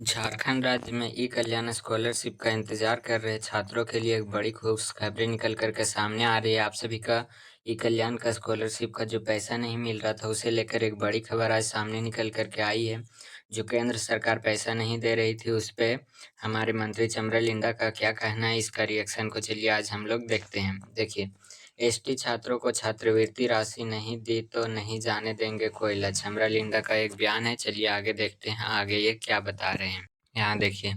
झारखंड राज्य में ई कल्याण स्कॉलरशिप का इंतजार कर रहे छात्रों के लिए एक बड़ी खुशखबरी निकल कर के सामने आ रही है। आप सभी का ई कल्याण का स्कॉलरशिप का जो पैसा नहीं मिल रहा था उसे लेकर एक बड़ी खबर आज सामने निकल कर के आई है। जो केंद्र सरकार पैसा नहीं दे रही थी उस पे हमारे मंत्री चमरा लिंडा का क्या कहना है, इसका रिएक्शन को चलिए आज हम लोग देखते हैं। देखिए, एसटी छात्रों को छात्रवृत्ति राशि नहीं दी तो नहीं जाने देंगे कोयला, चमरा लिंडा का एक बयान है। चलिए आगे देखते हैं आगे ये क्या बता रहे हैं। यहाँ देखिए,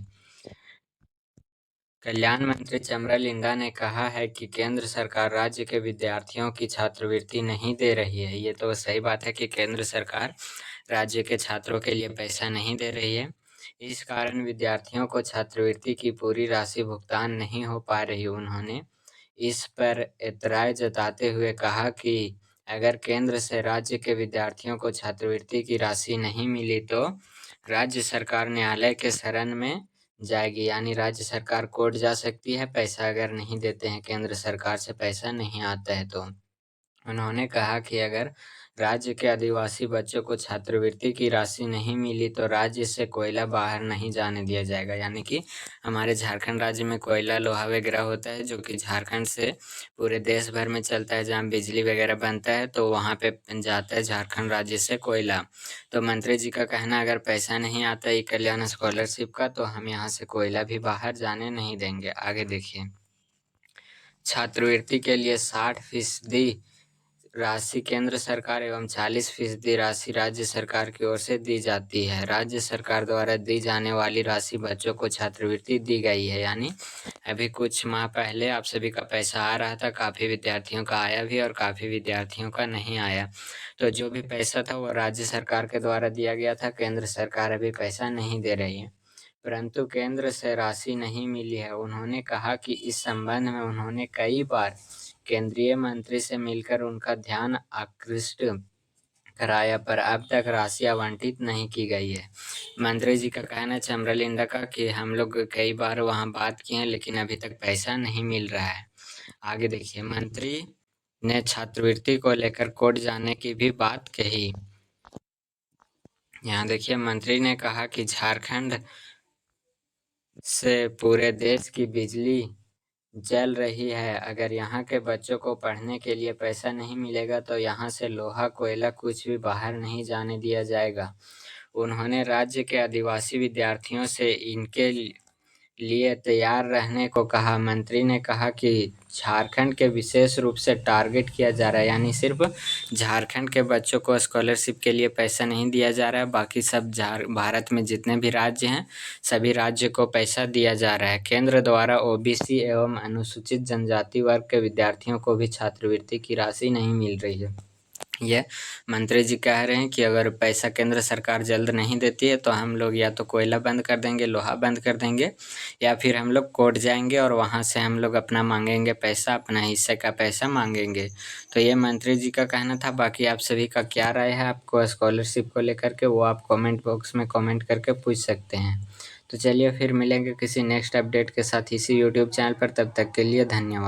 कल्याण मंत्री चमरा लिंडा ने कहा है कि केंद्र सरकार राज्य के विद्यार्थियों की छात्रवृत्ति नहीं दे रही है। ये तो सही बात है कि केंद्र सरकार राज्य के छात्रों के लिए पैसा नहीं दे रही है। इस कारण विद्यार्थियों को छात्रवृत्ति की पूरी राशि भुगतान नहीं हो पा रही। उन्होंने इस पर एतराज़ जताते हुए कहा कि अगर केंद्र से राज्य के विद्यार्थियों को छात्रवृत्ति की राशि नहीं मिली तो राज्य सरकार न्यायालय के शरण में जाएगी, यानी राज्य सरकार कोर्ट जा सकती है पैसा अगर नहीं देते हैं, केंद्र सरकार से पैसा नहीं आता है तो। उन्होंने कहा कि अगर राज्य के आदिवासी बच्चों को छात्रवृत्ति की राशि नहीं मिली तो राज्य से कोयला बाहर नहीं जाने दिया जाएगा, यानी कि हमारे झारखंड राज्य में कोयला लोहा वगैरह होता है जो कि झारखंड से पूरे देश भर में चलता है। जहाँ बिजली वगैरह बनता है तो वहाँ पे जाता है झारखंड राज्य से कोयला। तो मंत्री जी का कहना अगर पैसा नहीं आता ई कल्याण स्कॉलरशिप का तो हम यहाँ से कोयला भी बाहर जाने नहीं देंगे। आगे देखिए, छात्रवृत्ति के लिए 60% राशि केंद्र सरकार एवं 40% राशि राज्य सरकार की ओर से दी जाती है। राज्य सरकार द्वारा दी जाने वाली राशि बच्चों को छात्रवृत्ति दी गई है, यानी अभी कुछ माह पहले आप सभी का पैसा आ रहा था, काफ़ी विद्यार्थियों का आया भी और काफ़ी विद्यार्थियों का नहीं आया। तो जो भी पैसा था वो राज्य सरकार के द्वारा दिया गया था, केंद्र सरकार अभी पैसा नहीं दे रही है। परंतु केंद्र से राशि नहीं मिली है। उन्होंने कहा कि इस संबंध में उन्होंने कई बार केंद्रीय मंत्री से मिलकर उनका ध्यान आकृष्ट कराया पर अब तक राशि आवंटित नहीं की गई है। मंत्री जी का कहना है चमरा लिंडा का कि हम लोग कई बार वहां बात किए हैं लेकिन अभी तक पैसा नहीं मिल रहा है। आगे देखिए, मंत्री ने छात्रवृत्ति को लेकर कोर्ट जाने की भी बात कही। यहाँ देखिए, मंत्री ने कहा कि झारखंड से पूरे देश की बिजली जल रही है। अगर यहाँ के बच्चों को पढ़ने के लिए पैसा नहीं मिलेगा तो यहाँ से लोहा कोयला कुछ भी बाहर नहीं जाने दिया जाएगा। उन्होंने राज्य के आदिवासी विद्यार्थियों से इनके लिए तैयार रहने को कहा। मंत्री ने कहा कि झारखंड के विशेष रूप से टारगेट किया जा रहा है, यानी सिर्फ झारखंड के बच्चों को स्कॉलरशिप के लिए पैसा नहीं दिया जा रहा है, बाकी सब भारत में जितने भी राज्य हैं सभी राज्य को पैसा दिया जा रहा है। केंद्र द्वारा ओबीसी एवं अनुसूचित जनजाति वर्ग के विद्यार्थियों को भी छात्रवृत्ति की राशि नहीं मिल रही है। ये मंत्री जी कह रहे हैं कि अगर पैसा केंद्र सरकार जल्द नहीं देती है तो हम लोग या तो कोयला बंद कर देंगे, लोहा बंद कर देंगे, या फिर हम लोग कोर्ट जाएंगे और वहाँ से हम लोग अपना मांगेंगे पैसा, अपना हिस्से का पैसा मांगेंगे। तो ये मंत्री जी का कहना था। बाकी आप सभी का क्या राय है आपको स्कॉलरशिप को लेकर के, वो आप कमेंट बॉक्स में कमेंट करके पूछ सकते हैं। तो चलिए फिर मिलेंगे किसी नेक्स्ट अपडेट के साथ इसी यूट्यूब चैनल पर, तब तक के लिए धन्यवाद।